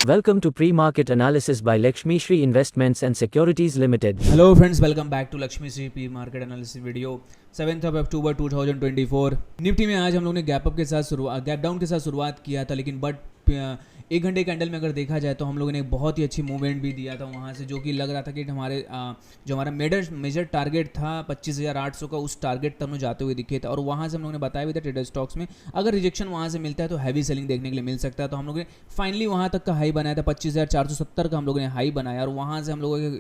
Welcome to Pre-Market Analysis by Lakshmi Shri Investments and Securities Limited. Hello friends, welcome back to Lakshmi Shri Pre-Market Analysis video 7th of October 2024। Nifty में आज हम लोगों ने gap up के साथ gap down के साथ शुरुआत किया था, लेकिन एक घंटे कैंडल में अगर देखा जाए तो हम लोगों ने एक बहुत ही अच्छी मूवमेंट भी दिया था वहाँ से, जो कि लग रहा था कि हमारा मेजर टारगेट था 25,800 का, उस टारगेट तक हम जाते हुए दिखे थे। और वहाँ से हम लोगों ने बताया भी था ट्रेडर स्टॉक्स में अगर रिजेक्शन वहाँ से मिलता है तो हैवी सेलिंग देखने के लिए मिल सकता है। तो हम लोगों ने फाइनली वहाँ तक का हाई बनाया था, 25,470 का हम लोगों ने हाई बनाया, और वहाँ से हम लोगों को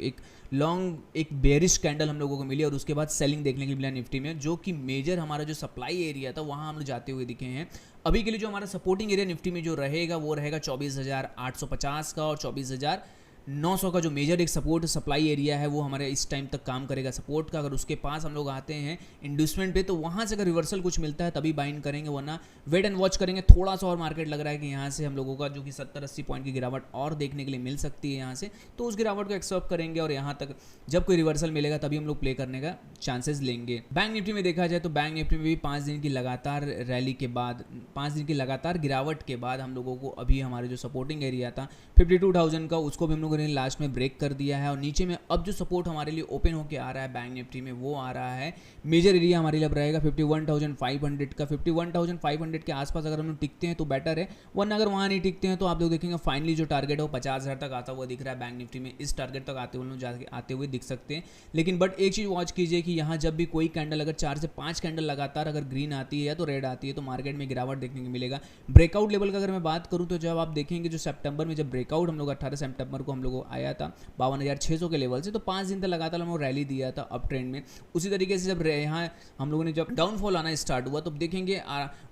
एक बेरिश कैंडल हम लोगों को मिली और उसके बाद सेलिंग देखने के लिए मिला निफ्टी में, जो कि मेजर हमारा जो सप्लाई एरिया था वहाँ हम लोग जाते हुए दिखे हैं। अभी के लिए जो हमारा सपोर्टिंग एरिया निफ्टी में जो रहेगा वो रहेगा 24,850 का, और 24,900 का जो मेजर एक सपोर्ट सप्लाई एरिया है वो हमारे इस टाइम तक काम करेगा सपोर्ट का। अगर उसके पास हम लोग आते हैं इंड्यूसमेंट पे तो वहाँ से अगर रिवर्सल कुछ मिलता है तभी बाइंड करेंगे, वरना वेट एंड वॉच करेंगे। थोड़ा सा और मार्केट लग रहा है कि यहाँ से हम लोगों का जो कि 70-80 पॉइंट की गिरावट और देखने के लिए मिल सकती है यहाँ से, तो उस गिरावट को एक्सेप्ट करेंगे और यहाँ तक जब कोई रिवर्सल मिलेगा तभी हम लोग प्ले करने का चांसेस लेंगे। बैंक निफ्टी में देखा जाए तो बैंक निफ्टी में भी 5 दिन की लगातार रैली के बाद, 5 दिन की लगातार गिरावट के बाद हम लोगों को अभी हमारे जो सपोर्टिंग एरिया था 52,000 का, उसको भी हम लोगों ने लास्ट में ब्रेक कर दिया है। और नीचे में अब जो सपोर्ट हमारे लिए ओपन होकर आ रहा है बैंक निफ्टी में वो आ रहा है, मेजर एरिया हमारे लिए अब रहेगा 51,500 का। 51,500 के आसपास अगर हम लोग टिकते हैं तो बेटर है, वरना अगर वहाँ नहीं टिकते हैं तो आप लोग देखेंगे फाइनली जो टारगेट है वो 50,000 तक आता हुआ दिख रहा है बैंक निफ्टी में। इस टारगेट तक आते हुए दिख सकते हैं। लेकिन बट एक चीज़ वॉच कीजिए कि यहाँ जब भी कोई कैंडल अगर 4 से 5 कैंडल लगातार अगर ग्रीन आती है या तो रेड आती है तो मार्केट में गिरावट देखने को मिलेगा। ब्रेकआउट लेवल का अगर मैं बात करूँ तो जब आप देखेंगे जो सितंबर में जब ब्रेकआउट हम लोग 18 सितंबर को हम लोग आया था 52,600 के लेवल से, तो 5 दिन तक लगातार हम लोग रैली दिया था अप ट्रेंड में। उसी तरीके से जब यहाँ हम लोगों ने जब डाउनफॉल आना स्टार्ट हुआ तो देखेंगे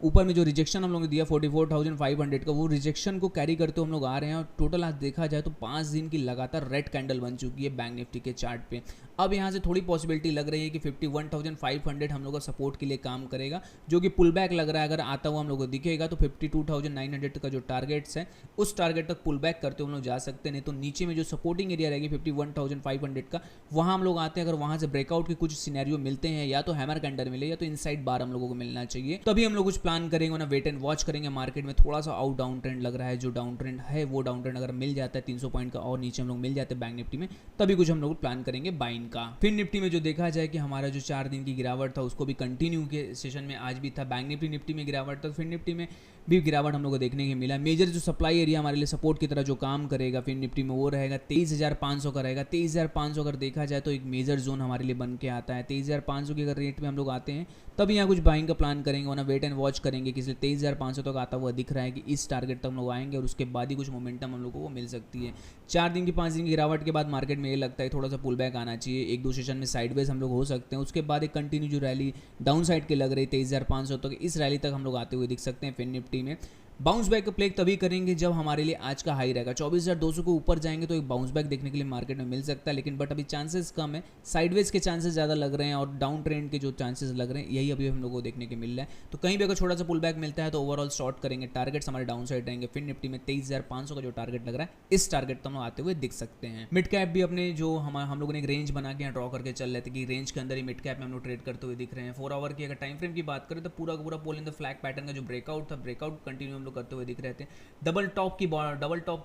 ऊपर में जो रिजेक्शन हम लोगों ने दिया 44,500 का, वो रिजेक्शन को कैरी करते हम लोग आ रहे हैं। और टोटल आज देखा जाए तो 5 दिन की लगातार रेड कैंडल बन चुकी है बैंक निफ्टी के चार्ट पे। अब यहाँ से थोड़ी पॉसिबिलिटी लग रही है कि 51,500 हम लोग का सपोर्ट के लिए काम करेगा, जो कि पुल बैक लग रहा है। अगर आता हुआ हम लोग को दिखेगा तो 52,900 का जो टारगेट्स है उस टारगेट तक पुल बैक करते हम लोग जा सकते हैं। नहीं तो नीचे में जो सपोर्टिंग एरिया रहेगी 51,500 का, वहाँ हम लोग आते हैं। अगर वहाँ से ब्रेकआउट के कुछ सिनेरियो मिलते हैं, या तो हैमर कैंडल मिले या तो इनसाइड बार हम लोगों को मिलना चाहिए, तभी हम लोग कुछ प्लान करेंगे, ना वेट एंड वॉच करेंगे। मार्केट में थोड़ा सा आउट डाउन ट्रेंड लग रहा है, जो डाउन ट्रेंड है वो डाउन ट्रेंड अगर मिल जाता है 300 पॉइंट का और नीचे हम लोग मिल जाते हैं बैंक निफ्टी में, तभी कुछ हम लोग प्लान करेंगे बाइंग का। फिर निफ्टी में जो देखा जाए कि हमारा जो 4 दिन की गिरावट था उसको भी कंटिन्यू के सेशन में आज भी था। बैंक निफ्टी में गिरावट था, फिर निफ्टी में भी गिरावट हम लोग को देखने को मिला। मेजर जो सप्लाई एरिया हमारे लिए सपोर्ट की तरह जो काम करेगा फिर निफ्टी में वो रहेगा 23,500 का रहेगा। 23,500 अगर देखा जाए तो एक मेजर जोन हमारे लिए बन के आता है। 23,500 के अगर रेट में हम लोग आते हैं तब यहाँ कुछ बाइंग का प्लान करेंगे, वरना वेट एंड वॉच करेंगे कि 23,500 तक आता हुआ दिख रहा है कि इस टारगेट तक हम लोग आएंगे और उसके बाद ही कुछ मोमेंटम हम लोगों को मिल सकती है। 4 दिन की 5 दिन की गिरावट के बाद मार्केट में ये लगता है थोड़ा सा पुल बैक आना चाहिए, 1-2 सेशन में साइडवेज हम लोग हो सकते हैं। उसके बाद एक कंटिन्यू जो रैली डाउन साइड की लग रही 23,500 तक, इस रैली तक हम लोग आते हुए दिख सकते हैं। फिर निफ्टी में बाउंस बैक का प्ले तभी करेंगे जब हमारे लिए आज का हाई रहेगा 24,200 के ऊपर जाएंगे तो एक बाउंस बैक देखने के लिए मार्केट में मिल सकता है। लेकिन बट अभी चांसेस कम है, साइडवेज के चांसेस ज़्यादा लग रहे हैं और डाउन ट्रेंड के जो चांसेस लग रहे हैं यही अभी हम लोगों को देखने को मिल रहा है। तो कहीं भी अगर छोटा सा पुल बैक मिलता है तो ओवरऑल शॉर्ट करेंगे, टारगेट्स हमारे डाउन साइड रहेंगे। फिर निफ्टी में 23,500 का जो टारगेट लग रहा है इस टारगेट तक हम आते हुए दिख सकते हैं। मिड कैप भी अपने जो हम लोगों ने एक रेंज बना के यहाँ ड्रॉ करके चल रहे थे कि रेंज के अंदर ही मिड कैप में हम लोग ट्रेड करते हुए दिख रहे हैं। 4 आवर की अगर टाइम फ्रेम की बात करें तो पूरा का पूरा पोल इन द फ्लैग पैटर्न का जो ब्रेकआउट था, ब्रेकआउट कंटिन्यू हम लोग करते हुए दिख रहे थे। डबल टॉप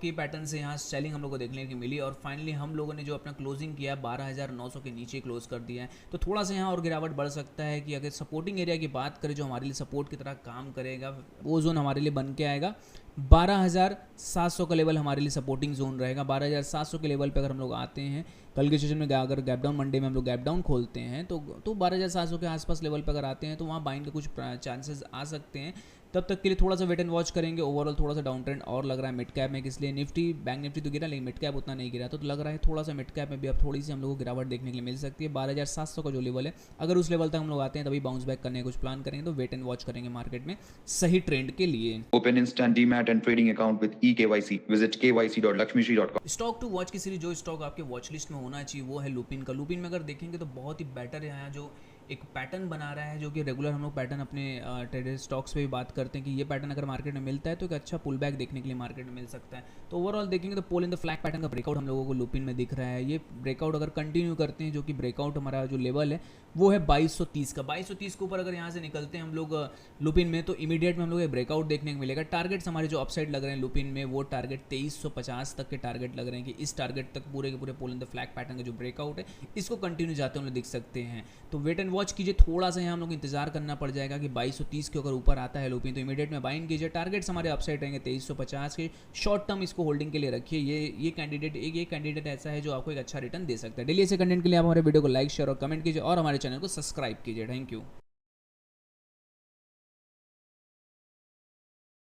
की पैटर्न से यहाँ सेलिंग हम लोग को देखने की मिली और फाइनली हम लोगों ने जो अपना क्लोजिंग किया 12,900 के नीचे क्लोज कर दिया है। तो थोड़ा सा यहाँ और गिरावट बढ़ सकता है कि अगर सपोर्टिंग एरिया की बात करें जो हमारे लिए सपोर्ट की तरह काम करेगा वो जोन हमारे लिए बन के आएगा 12,700 का लेवल हमारे लिए सपोर्टिंग जोन रहेगा। 12,700 के लेवल पे अगर हम लोग आते हैं कल के सेशन में, अगर गैप डाउन मंडे में हम लोग गैप डाउन खोलते हैं तो 12,700 के आसपास लेवल पे अगर आते हैं तो वहाँ बाइंग के कुछ चांसेस आ सकते हैं। तब तक के लिए थोड़ा सा वेट एंड वॉच करेंगे। ओवरऑल थोड़ा सा डाउन ट्रेंड और लग रहा है मिड कैप में, इसलिए निफ्टी बैंक निफ्टी तो गिरा लेकिन मिड कैप उतना नहीं गिरा, तो लग रहा है थोड़ा सा मिड कैप में भी अब थोड़ी सी हम लोगों को गिरावट देखने के लिए मिल सकती है। 12,700 का जो लेवल है अगर उस लेवल तक हम लोग आते हैं तभी बाउंस बैक करने का कुछ प्लान करेंगे। तो वेट एंड वॉच करेंगे मार्केट में सही ट्रेंड के लिए। Open instant demat and trading account with eKYC. Visit kyc.lakshmishri.com. Stock to watch की सीरीज, जो स्टॉक आपके वॉच लिस्ट में होना चाहिए वो है लुपिन का। लुपिन में अगर देखेंगे तो बहुत ही बेटर है यहाँ जो एक पैटर्न बना रहा है, जो कि रेगुलर हम लोग पैटर्न अपने ट्रेडेड स्टॉक्स पे भी बात करते हैं कि ये पैटर्न अगर मार्केट में मिलता है तो एक अच्छा पुल बैक देखने के लिए मार्केट में मिल सकता है। तो ओवरऑल देखेंगे तो पोल इन द फ्लैग पैटर्न का ब्रेकआउट हम लोगों को लुपिन में दिख रहा है। ये ब्रेकआउट अगर कंटिन्यू करते हैं, जो कि ब्रेकआउट हमारा जो लेवल है वो है 2230 का, 2230 के ऊपर अगर यहाँ से निकलते हैं हम लोग लुपिन में तो इमीडिएट में हम लोग ये ब्रेकआउट देखने को मिलेगा। टारगेट्स हमारे जो अपसाइड लग रहे हैं लुपिन में वो टारगेट 2350 तक के टारगेट लग रहे हैं कि इस टारगेट तक पूरे के पूरे पोल इन द फ्लैग पैटर्न का जो ब्रेकआउट है इसको कंटिन्यू जाते हम लोग दिख सकते हैं। तो वेट एंड वॉच कीजिए, थोड़ा सा यहाँ हम लोग इंतजार करना पड़ जाएगा कि 2230 के अगर ऊपर आता है लुपिन तो इमीडिएट में बाइंग कीजिए। टारगेट्स हमारे अपसाइड रहेंगे 2350 के, शॉर्ट टर्म इसको होल्डिंग के लिए रखिए। ये कैंडिडेट ऐसा है जो आपको एक अच्छा रिटर्न दे सकता है। डेली ऐसे कंटेंट के लिए आप हमारे वीडियो को लाइक शेयर और कमेंट कीजिए और हमारे चैनल को सब्सक्राइब कीजिए। Thank you.